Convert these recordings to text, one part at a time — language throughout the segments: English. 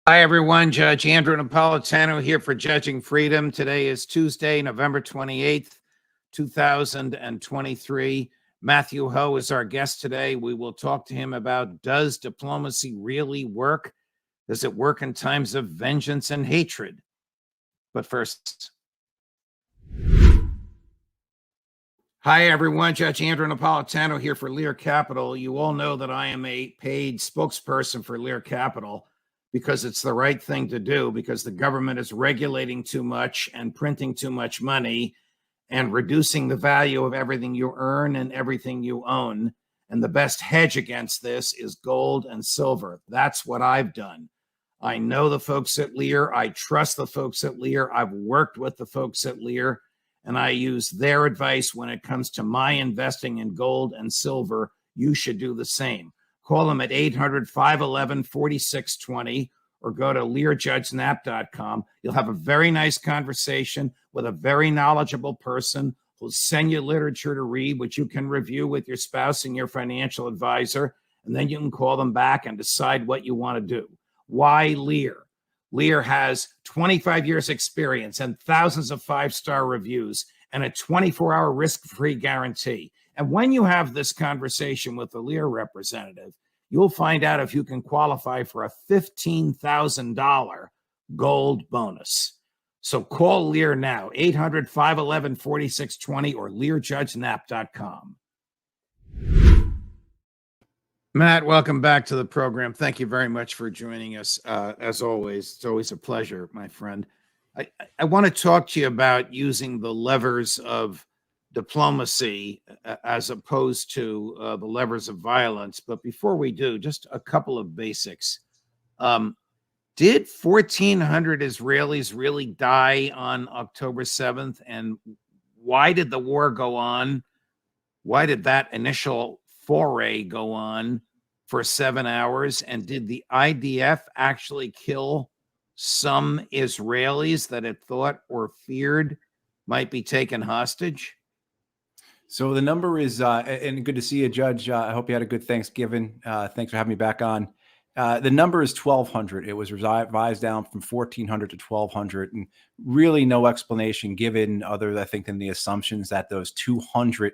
Hi, everyone. Judge Andrew Napolitano here for Judging Freedom. Today is Tuesday, November 28th, 2023. Matthew Ho is our guest today. We will talk to him about, does diplomacy really work? Does it work in times of vengeance and hatred? But first, hi, everyone. Judge Andrew Napolitano here for Lear Capital. You all know that I am a paid spokesperson for Lear Capital, because it's the right thing to do, because the government is regulating too much and printing too much money and reducing the value of everything you earn and everything you own. And the best hedge against this is gold and silver. That's what I've done. I know the folks at Lear. I trust the folks at Lear. I've worked with the folks at Lear, and I use their advice when it comes to my investing in gold and silver. You should do the same. Call them at 800-511-4620 or go to learjudgesnap.com. You'll have a very nice conversation with a very knowledgeable person who'll send you literature to read, which you can review with your spouse and your financial advisor, and then you can call them back and decide what you want to do. Why Lear? Lear has 25 years experience and thousands of five-star reviews and a 24-hour risk-free guarantee. And when you have this conversation with the Lear representative, you'll find out if you can qualify for a $15,000 gold bonus. So call Lear now, 800-511-4620 or learjudgenap.com. Matt, welcome back to the program. Thank you very much for joining us. As always, it's always a pleasure, my friend. I want to talk to you about using the levers of diplomacy as opposed to the levers of violence. But before we do, just a couple of basics. Did 1,400 Israelis really die on October 7th? And why did the war go on? Why did that initial foray go on for 7 hours? And did the IDF actually kill some Israelis that it thought or feared might be taken hostage? So the number is, and good to see you, Judge. I hope you had a good Thanksgiving. Thanks for having me back on. The number is 1,200. It was revised down from 1,400 to 1,200, and really no explanation given other, I think, than the assumptions that those 200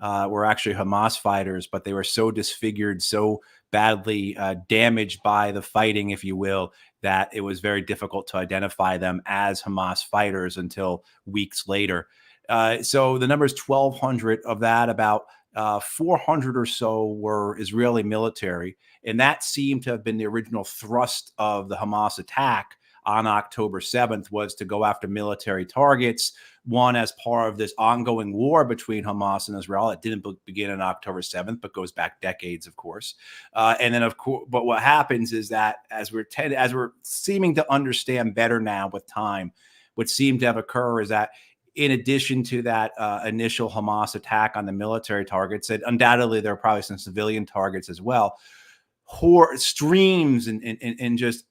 were actually Hamas fighters, but they were so disfigured, so badly damaged by the fighting, if you will, that it was very difficult to identify them as Hamas fighters until weeks later. So the number is 1,200. Of that, about 400 or so were Israeli military. And that seemed to have been the original thrust of the Hamas attack on October 7th, was to go after military targets, one as part of this ongoing war between Hamas and Israel. It didn't begin on October 7th, but goes back decades, of course. And then, of course, but what happens is that as we're seeming to understand better now with time, what seemed to have occurred is that in addition to that initial Hamas attack on the military targets, and undoubtedly there are probably some civilian targets as well, streams and just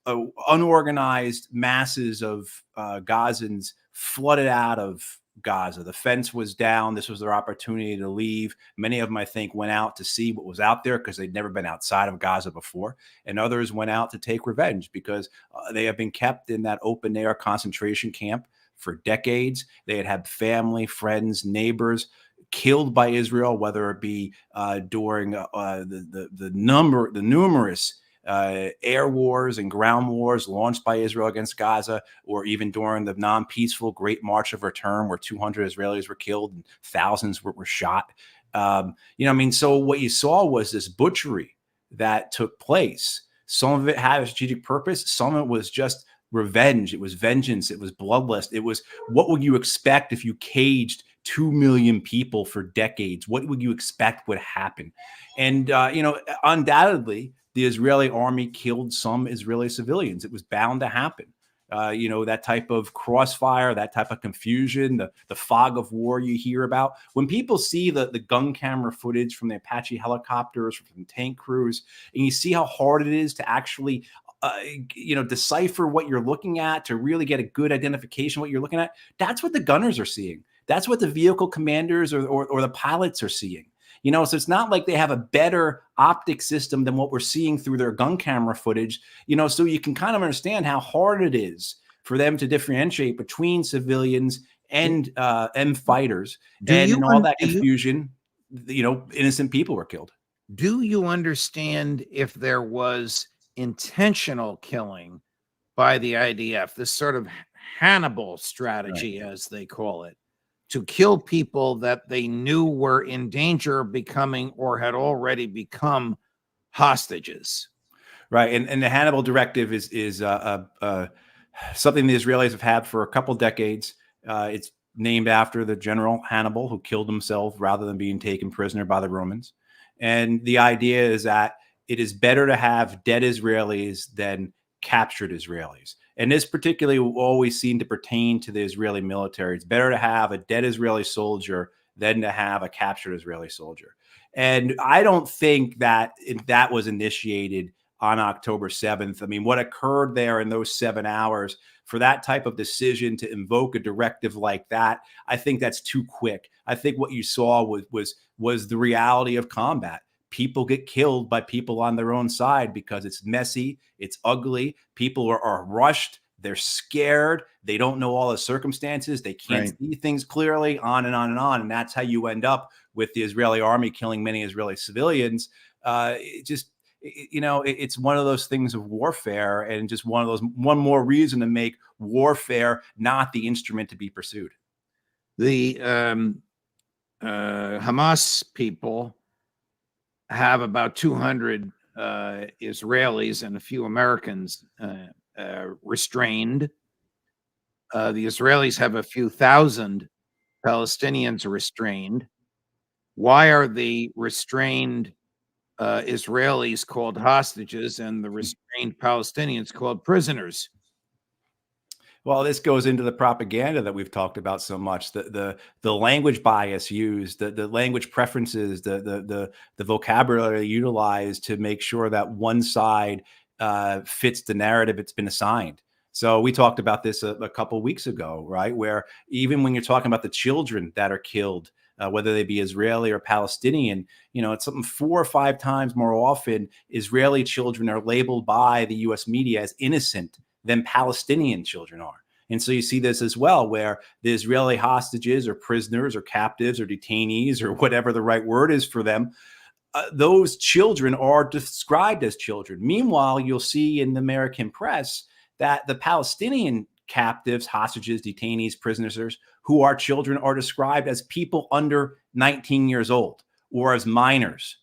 unorganized masses of Gazans flooded out of Gaza. The fence was down. This was their opportunity to leave. Many of them, I think, went out to see what was out there because they'd never been outside of Gaza before. And others went out to take revenge because they have been kept in that open air concentration camp for decades. They had family, friends, neighbors killed by Israel, whether it be during the numerous air wars and ground wars launched by Israel against Gaza, or even during the non-peaceful Great March of Return, where 200 Israelis were killed and thousands were shot. So what you saw was this butchery that took place. Some of it had a strategic purpose. Some of it was just revenge. It was vengeance. It was bloodlust. It was, what would you expect if you caged 2 million people for decades? What would you expect would happen? And, undoubtedly, the Israeli army killed some Israeli civilians. It was bound to happen. That type of crossfire, that type of confusion, the fog of war you hear about. When people see the gun camera footage from the Apache helicopters, from tank crews, and you see how hard it is to actually decipher what you're looking at, to really get a good identification of what you're looking at, that's what the gunners are seeing. That's what the vehicle commanders or the pilots are seeing. So it's not like they have a better optic system than what we're seeing through their gun camera footage, so you can kind of understand how hard it is for them to differentiate between civilians and fighters. Do And you in all that confusion, innocent people were killed. Do you understand if there was intentional killing by the IDF, this sort of Hannibal strategy, as they call it, to kill people that they knew were in danger of becoming or had already become hostages? Right. And the Hannibal directive is something the Israelis have had for a couple decades. It's named after the general Hannibal, who killed himself rather than being taken prisoner by the Romans. And the idea is that it is better to have dead Israelis than captured Israelis. And this particularly always seemed to pertain to the Israeli military. It's better to have a dead Israeli soldier than to have a captured Israeli soldier. And I don't think that that was initiated on October 7th. I mean, what occurred there in those 7 hours for that type of decision to invoke a directive like that, I think that's too quick. I think what you saw was the reality of combat. People get killed by people on their own side because it's messy, it's ugly. People are rushed, they're scared, they don't know all the circumstances, they can't see things clearly, on and on and on. And that's how you end up with the Israeli army killing many Israeli civilians. It's one of those things of warfare, and just one more reason to make warfare not the instrument to be pursued. The Hamas people have about 200 Israelis and a few Americans restrained. The Israelis have a few thousand Palestinians restrained. Why are the restrained Israelis called hostages and the restrained Palestinians called prisoners? Well, this goes into the propaganda that we've talked about so much, the language bias used, the language preferences, the vocabulary utilized to make sure that one side fits the narrative it's been assigned. So we talked about this a couple of weeks ago, right? Where even when you're talking about the children that are killed, whether they be Israeli or Palestinian, it's something 4 or 5 times more often Israeli children are labeled by the U.S. media as innocent than Palestinian children are. And so you see this as well, where the Israeli hostages or prisoners or captives or detainees or whatever the right word is for them, those children are described as children. Meanwhile, you'll see in the American press that the Palestinian captives, hostages, detainees, prisoners who are children are described as people under 19 years old or as minors.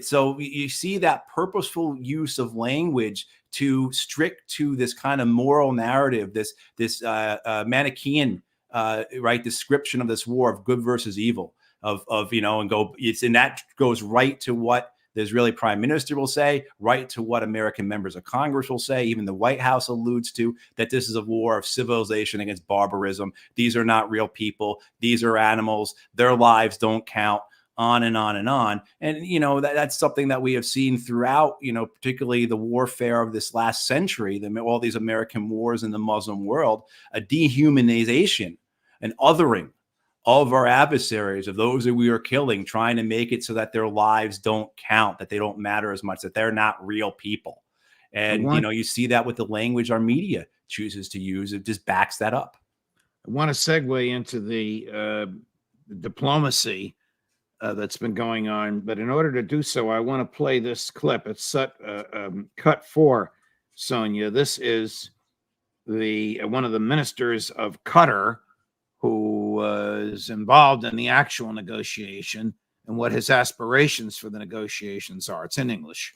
So you see that purposeful use of language to strict to this kind of moral narrative, this Manichaean description of this war of good versus evil, and that goes right to what the Israeli prime minister will say, right to what American members of Congress will say. Even the White House alludes to that this is a war of civilization against barbarism. These are not real people. These are animals. Their lives don't count. On and on and on. And, that's something that we have seen throughout, particularly the warfare of this last century, all these American wars in the Muslim world, a dehumanization, an othering of our adversaries, of those that we are killing, trying to make it so that their lives don't count, that they don't matter as much, that they're not real people. And, you see that with the language our media chooses to use. It just backs that up. I want to segue into the diplomacy that's been going on. But in order to do so, I want to play this clip. It's cut 4, Sonia. This is one of the ministers of Qatar who was involved in the actual negotiation and what his aspirations for the negotiations are. It's in English.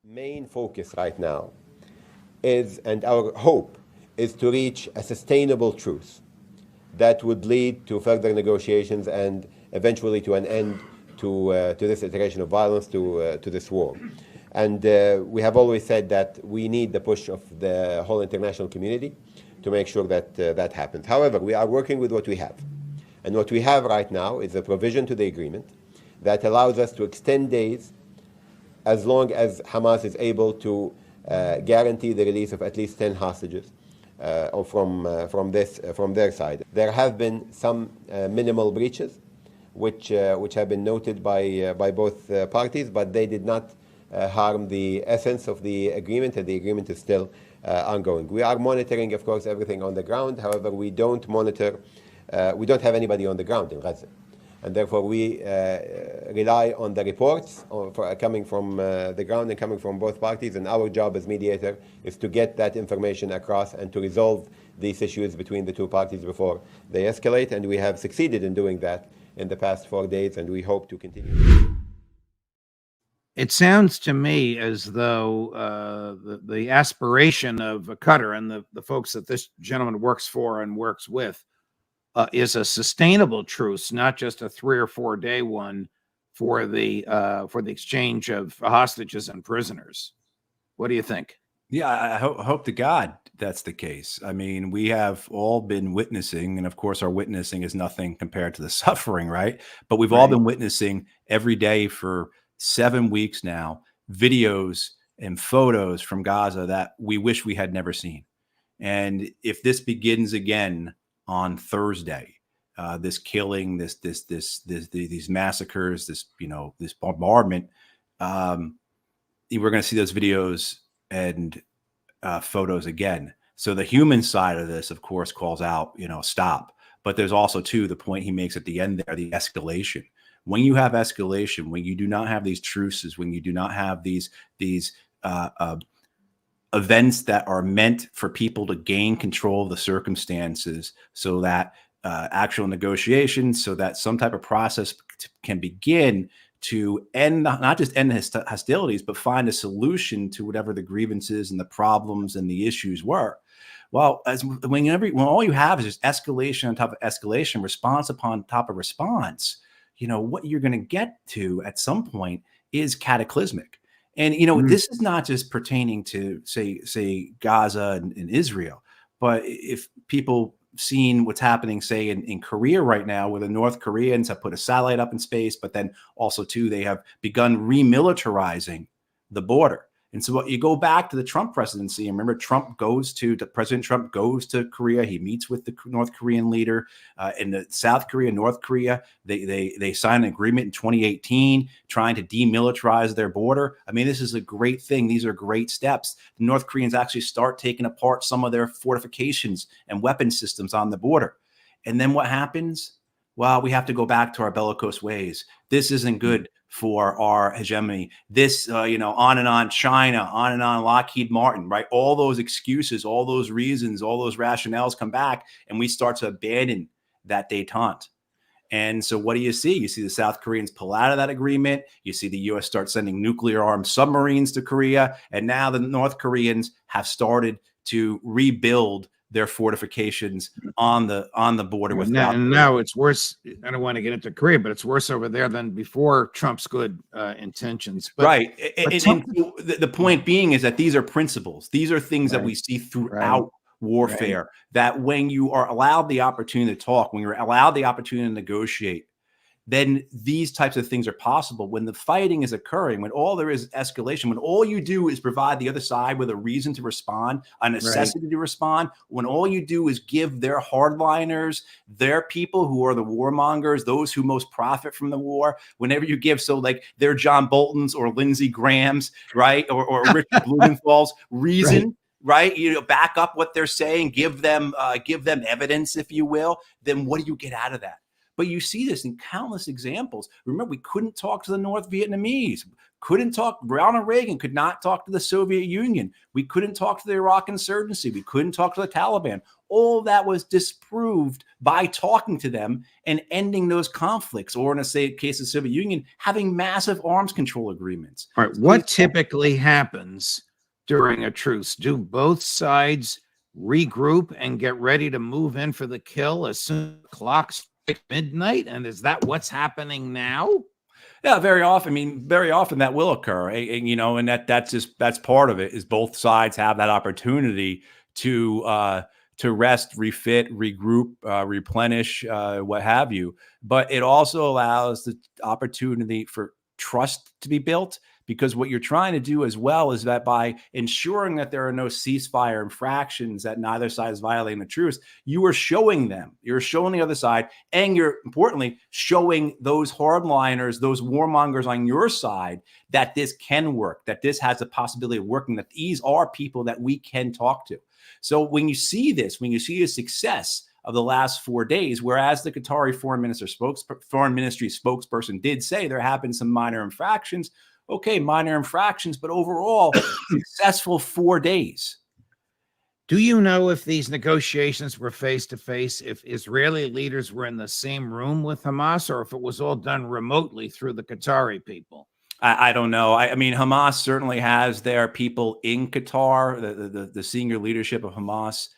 Main focus right now is, and our hope is, to reach a sustainable truce that would lead to further negotiations and eventually to an end to this iteration of violence, to this war. And we have always said that we need the push of the whole international community to make sure that that happens. However, we are working with what we have. And what we have right now is a provision to the agreement that allows us to extend days as long as Hamas is able to guarantee the release of at least 10 hostages from their side. There have been some minimal breaches. which have been noted by both parties, but they did not harm the essence of the agreement, and the agreement is still ongoing. We are monitoring, of course, everything on the ground. However, we don't monitor, we don't have anybody on the ground in Gaza. And therefore, we rely on the reports coming from the ground and coming from both parties. And our job as mediator is to get that information across and to resolve these issues between the two parties before they escalate. And we have succeeded in doing that in the past 4 days, and we hope to continue. It sounds to me as though the aspiration of Qatar and the folks that this gentleman works for and works with is a sustainable truce, not just a 3 or 4 day one for the exchange of hostages and prisoners. What do you think? Yeah, I hope to God that's the case. I mean, we have all been witnessing, and of course, our witnessing is nothing compared to the suffering, right? But we've all been witnessing every day for 7 weeks now, videos and photos from Gaza that we wish we had never seen. And if this begins again on Thursday, this killing, these massacres, this bombardment, we're going to see those videos and photos again. So the human side of this, of course, calls out, stop. But there's also, too, the point he makes at the end there, the escalation. When you have escalation, when you do not have these truces, when you do not have these events that are meant for people to gain control of the circumstances, so that actual negotiations, so that some type of process can begin to end, not just end the hostilities, but find a solution to whatever the grievances and the problems and the issues were. Well, when all you have is just escalation on top of escalation, response upon top of response, what you're going to get to at some point is cataclysmic. And, this is not just pertaining to, say Gaza and Israel, but if people seen what's happening, say, in Korea right now, where the North Koreans have put a satellite up in space, but then also, too, they have begun remilitarizing the border. And so you go back to the Trump presidency, and remember, President Trump goes to Korea. He meets with the North Korean leader. In the South Korea, North Korea, they signed an agreement in 2018 trying to demilitarize their border. I mean, this is a great thing. These are great steps. The North Koreans actually start taking apart some of their fortifications and weapon systems on the border. And then what happens? Well, we have to go back to our bellicose ways. This isn't good for our hegemony. This, on and on, China, on and on, Lockheed Martin, right? All those excuses, all those reasons, all those rationales come back, and we start to abandon that détente. And so what do? You see the South Koreans pull out of that agreement. You see the U.S. start sending nuclear-armed submarines to Korea. And now the North Koreans have started to rebuild their fortifications on the border with South Korea. Now it's worse. I don't want to get into Korea, but it's worse over there than before Trump's good intentions. Right. And the point being is that these are principles. These are things that we see throughout warfare, that when you are allowed the opportunity to talk, when you're allowed the opportunity to negotiate, then these types of things are possible. When the fighting is occurring, when all there is escalation, when all you do is provide the other side with a reason to respond, a necessity to respond, when all you do is give their hardliners, their people who are the warmongers, those who most profit from the war, whenever you give, so like they're John Bolton's or Lindsey Graham's, right, or Richard Blumenthal's reason, right? Back up what they're saying, give them evidence, if you will. Then what do you get out of that? But you see this in countless examples. Remember, we couldn't talk to the North Vietnamese. Ronald Reagan could not talk to the Soviet Union. We couldn't talk to the Iraq insurgency. We couldn't talk to the Taliban. All that was disproved by talking to them and ending those conflicts, or in a case of the Soviet Union, having massive arms control agreements. All right. What typically happens during a truce? Do both sides regroup and get ready to move in for the kill as soon as the clock strikes midnight? And is that what's happening now? Yeah, very often. I mean, very often that will occur, and that's part of it. Is both sides have that opportunity to rest, refit, regroup, replenish, what have you. But it also allows the opportunity for trust to be built, because what you're trying to do as well is that by ensuring that there are no ceasefire infractions, that neither side is violating the truce, you're showing the other side, and you're importantly showing those hardliners, those warmongers on your side, that this can work, that this has a possibility of working, that these are people that we can talk to. So when you see this, when you see the success of the last 4 days, whereas the Qatari foreign ministry spokesperson did say there have been some minor infractions. Okay, minor infractions, but overall, successful 4 days. Do you know if these negotiations were face-to-face, if Israeli leaders were in the same room with Hamas, or if it was all done remotely through the Qatari people? I don't know. I mean, Hamas certainly has their people in Qatar. The senior leadership of Hamas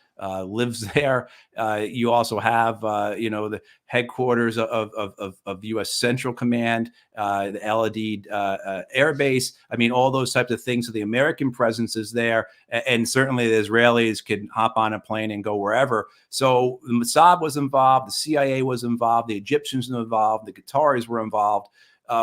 lives there. You also have, the headquarters of U.S. Central Command, the El Adid Air Base. I mean, all those types of things. So the American presence is there, and certainly the Israelis can hop on a plane and go wherever. So the Mossad was involved, the CIA was involved, the Egyptians were involved, the Qataris were involved.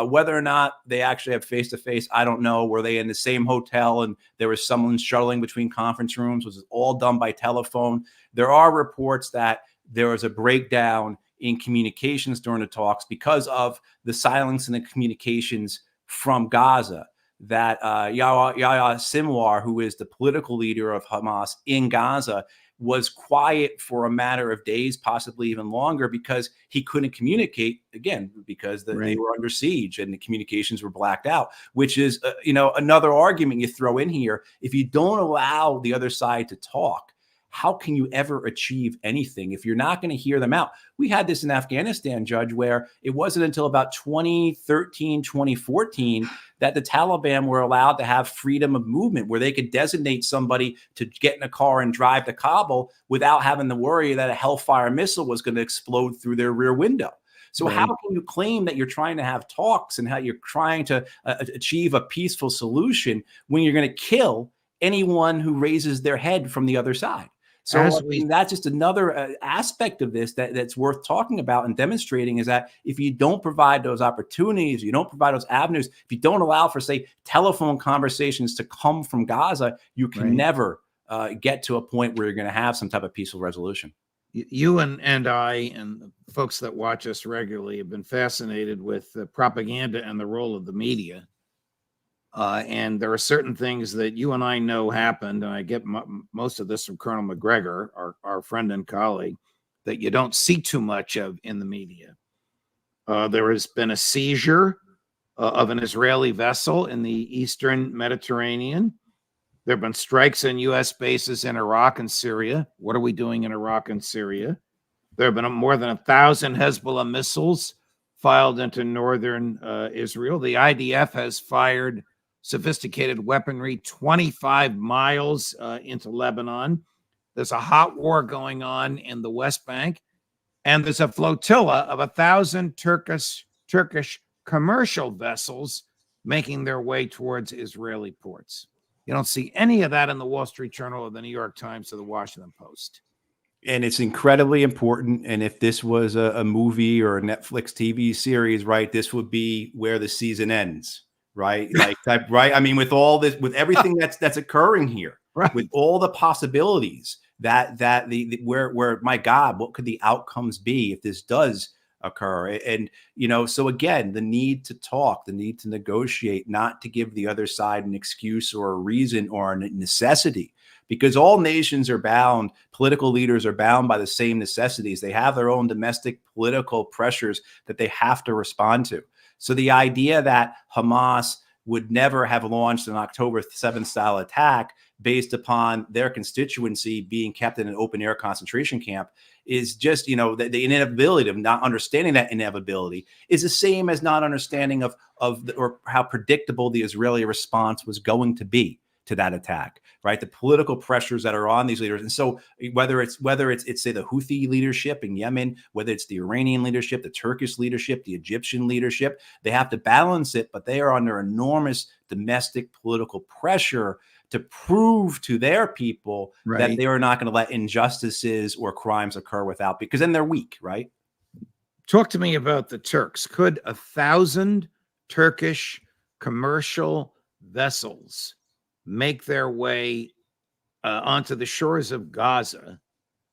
Whether or not they actually have face-to-face, I don't know. Were they in the same hotel and there was someone shuttling between conference rooms? Was it all done by telephone? There are reports that there was a breakdown in communications during the talks because of the silence in the communications from Gaza, that Yahya Sinwar, who is the political leader of Hamas in Gaza, was quiet for a matter of days, possibly even longer, because he couldn't communicate, again, because they were under siege and the communications were blacked out, which is, another argument you throw in here. If you don't allow the other side to talk, how can you ever achieve anything if you're not going to hear them out? We had this in Afghanistan, Judge, where it wasn't until about 2013, 2014 that the Taliban were allowed to have freedom of movement, where they could designate somebody to get in a car and drive to Kabul without having to worry that a Hellfire missile was going to explode through their rear window. So how can you claim that you're trying to have talks and how you're trying to achieve a peaceful solution when you're going to kill anyone who raises their head from the other side? So that's just another aspect of this that's worth talking about and demonstrating, is that if you don't provide those opportunities, you don't provide those avenues, if you don't allow for, say, telephone conversations to come from Gaza, you can never get to a point where you're going to have some type of peaceful resolution. You and I and the folks that watch us regularly have been fascinated with the propaganda and the role of the media. And there are certain things that you and I know happened, and I get most of this from Colonel McGregor, our friend and colleague, that you don't see too much of in the media. There has been a seizure of an Israeli vessel in the Eastern Mediterranean. There have been strikes on U.S. bases in Iraq and Syria. What are we doing in Iraq and Syria? There have been more than 1,000 Hezbollah missiles filed into northern Israel. The IDF has fired sophisticated weaponry 25 miles into Lebanon. There's a hot war going on in the West Bank, and there's a flotilla of 1,000 Turkish commercial vessels making their way towards Israeli ports. You don't see any of that in the Wall Street Journal or the New York Times or the Washington Post. And it's incredibly important. And if this was a movie or a Netflix TV series, right, this would be where the season ends. Right. Right. I mean, with all this, with everything that's occurring here, with all the possibilities where, my God, what could the outcomes be if this does occur? And, so again, the need to talk, the need to negotiate, not to give the other side an excuse or a reason or a necessity, because all nations are bound, political leaders are bound by the same necessities. They have their own domestic political pressures that they have to respond to. So the idea that Hamas would never have launched an October 7th style attack based upon their constituency being kept in an open air concentration camp is just, the inevitability of not understanding that inevitability is the same as not understanding or how predictable the Israeli response was going to be to that attack, right? The political pressures that are on these leaders. And so whether it's say the Houthi leadership in Yemen, whether it's the Iranian leadership, the Turkish leadership, the Egyptian leadership, they have to balance it, but they are under enormous domestic political pressure to prove to their people that they are not going to let injustices or crimes occur without, because then they're weak, right? Talk to me about the Turks. Could 1,000 Turkish commercial vessels make their way onto the shores of Gaza,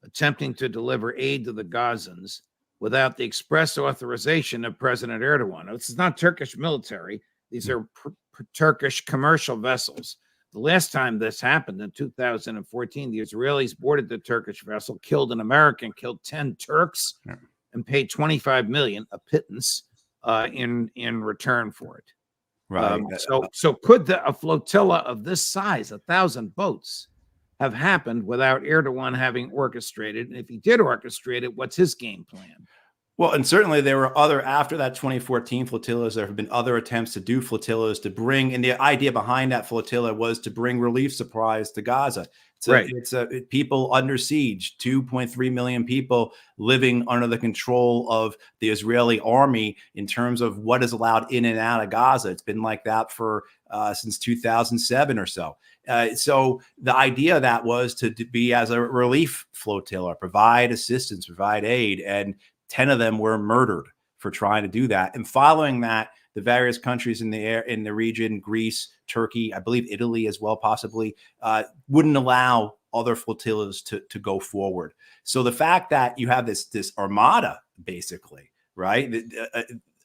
attempting to deliver aid to the Gazans without the express authorization of President Erdogan. This is not Turkish military. These are Turkish commercial vessels. The last time this happened in 2014, the Israelis boarded the Turkish vessel, killed an American, killed 10 Turks, and paid $25 million, a pittance, in return for it. Right. So could a flotilla of this size, 1,000 boats, have happened without Erdogan having orchestrated? And if he did orchestrate it, what's his game plan? Well, and certainly there were after that 2014 flotillas, there have been other attempts to do flotillas to bring, and the idea behind that flotilla was to bring relief supplies to Gaza. People under siege, 2.3 million people living under the control of the Israeli army in terms of what is allowed in and out of Gaza. It's been like that for since 2007 or so. So the idea of that was to be as a relief flotilla, provide assistance, provide aid, and 10 of them were murdered for trying to do that. And following that, the various countries in the region, Greece, Turkey, I believe Italy as well, possibly, wouldn't allow other flotillas to go forward. So the fact that you have this armada, basically, right,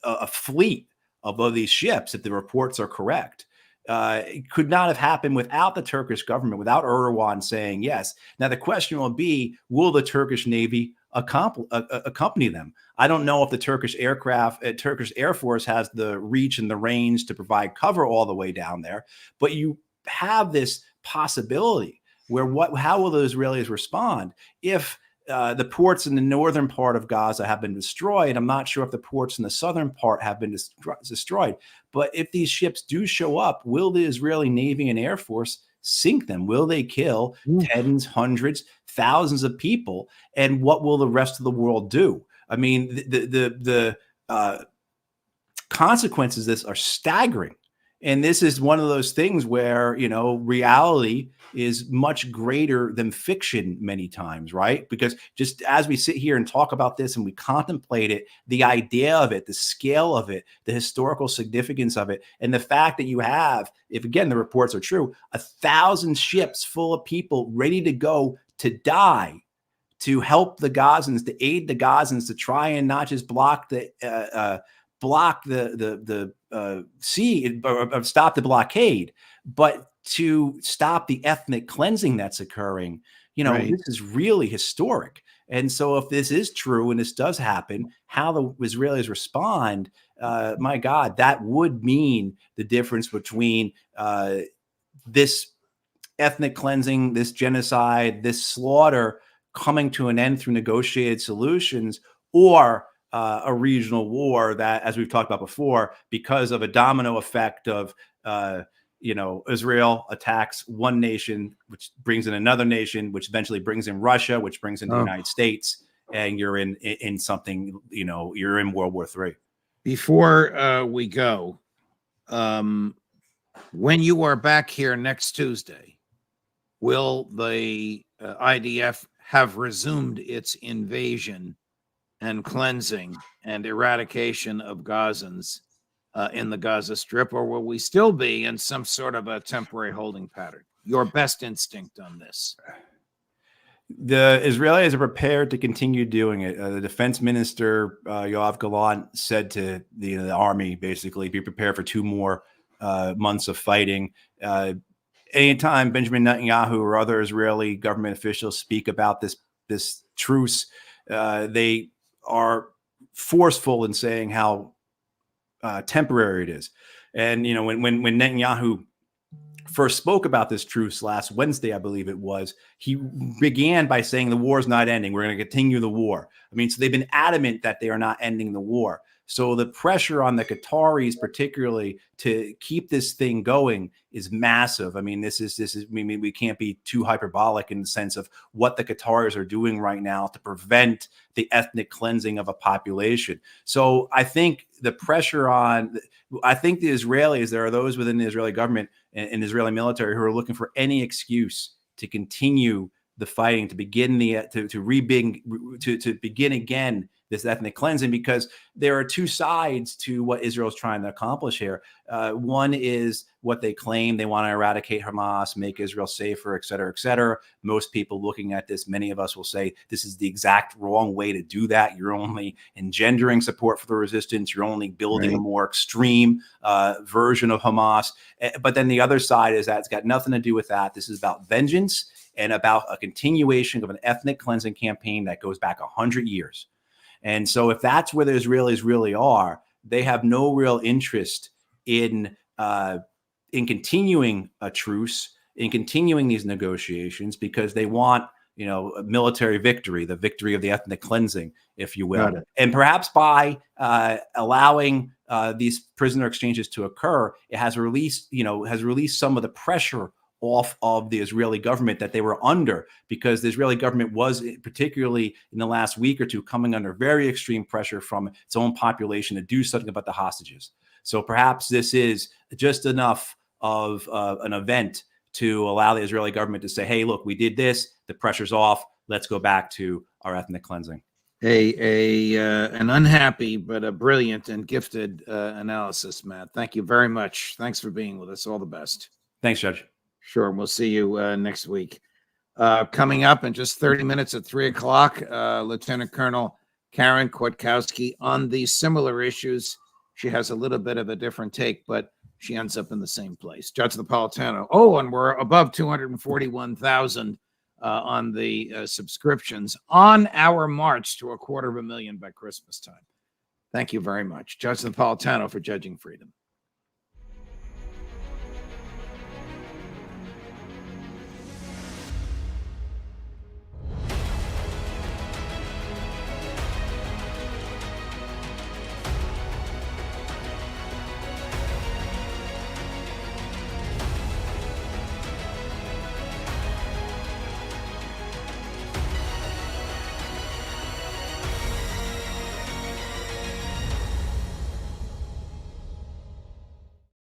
a fleet of these ships, if the reports are correct, it could not have happened without the Turkish government, without Erdogan saying yes. Now the question will be, will the Turkish Navy accompany them? I don't know if the Turkish Turkish Air Force has the reach and the range to provide cover all the way down there, but you have this possibility where how will the Israelis respond if the ports in the northern part of Gaza have been destroyed? I'm not sure if the ports in the southern part have been destroyed, but if these ships do show up, will the Israeli Navy and Air Force sink them? Will they kill tens, hundreds, thousands of people? And what will the rest of the world do? I mean, the consequences of this are staggering. And this is one of those things where, reality is much greater than fiction many times, right? Because just as we sit here and talk about this and we contemplate it, the idea of it, the scale of it, the historical significance of it, and the fact that you have, if again, the reports are true, 1,000 ships full of people ready to go to die, to help the Gazans, to aid the Gazans, to try and not just block the sea or stop the blockade, but to stop the ethnic cleansing that's occurring. Right. This is really historic. And so if this is true and this does happen, how the Israelis respond, my God, that would mean the difference between this ethnic cleansing, this genocide, this slaughter coming to an end through negotiated solutions, or a regional war that, as we've talked about before, because of a domino effect of, Israel attacks one nation, which brings in another nation, which eventually brings in Russia, which brings in the United States, and you're in something, you're in World War III. Before we go, when you are back here next Tuesday, will the IDF have resumed its invasion and cleansing and eradication of Gazans in the Gaza Strip, or will we still be in some sort of a temporary holding pattern? Your best instinct on this. The Israelis are prepared to continue doing it. The defense minister, Yoav Gallant, said to the army, basically, be prepared for 2 more months of fighting. Anytime Benjamin Netanyahu or other Israeli government officials speak about this truce, they are forceful in saying how temporary it is. And when Netanyahu first spoke about this truce last Wednesday, I believe it was, he began by saying the war is not ending. We're going to continue the war. I mean, so they've been adamant that they are not ending the war. So the pressure on the Qataris, particularly, to keep this thing going is massive. I mean, this is. I mean, we can't be too hyperbolic in the sense of what the Qataris are doing right now to prevent the ethnic cleansing of a population. So I think the pressure on, I think the Israelis, there are those within the Israeli government and Israeli military who are looking for any excuse to continue the fighting, to begin the to begin again this ethnic cleansing, because there are two sides to what Israel's trying to accomplish here. One is what they claim they want to eradicate Hamas, make Israel safer, et cetera, et cetera. Most people looking at this, many of us will say this is the exact wrong way to do that. You're only engendering support for the resistance. You're only building a more extreme version of Hamas. But then the other side is that it's got nothing to do with that. This is about vengeance and about a continuation of an ethnic cleansing campaign that goes back 100 years. And so if that's where the Israelis really are, they have no real interest in continuing a truce, in continuing these negotiations, because they want, you know, a military victory, the victory of the ethnic cleansing, if you will. And perhaps by allowing these prisoner exchanges to occur, it has released some of the pressure off of the Israeli government that they were under, because the Israeli government was, particularly in the last week or two, coming under very extreme pressure from its own population to do something about the hostages. So perhaps this is just enough of an event to allow the Israeli government to say, hey, look, we did this, the pressure's off, let's go back to our ethnic cleansing. An unhappy but a brilliant and gifted analysis, Matt. Thank you very much. Thanks for being with us. All the best. Thanks, Judge. Sure. We'll see you next week. Coming up in just 30 minutes at 3 o'clock, Lieutenant Colonel Karen Kwiatkowski on these similar issues. She has a little bit of a different take, but she ends up in the same place. Judge Napolitano. Oh, and we're above 241,000 on the subscriptions on our march to 250,000 by Christmas time. Thank you very much. Judge Napolitano for Judging Freedom.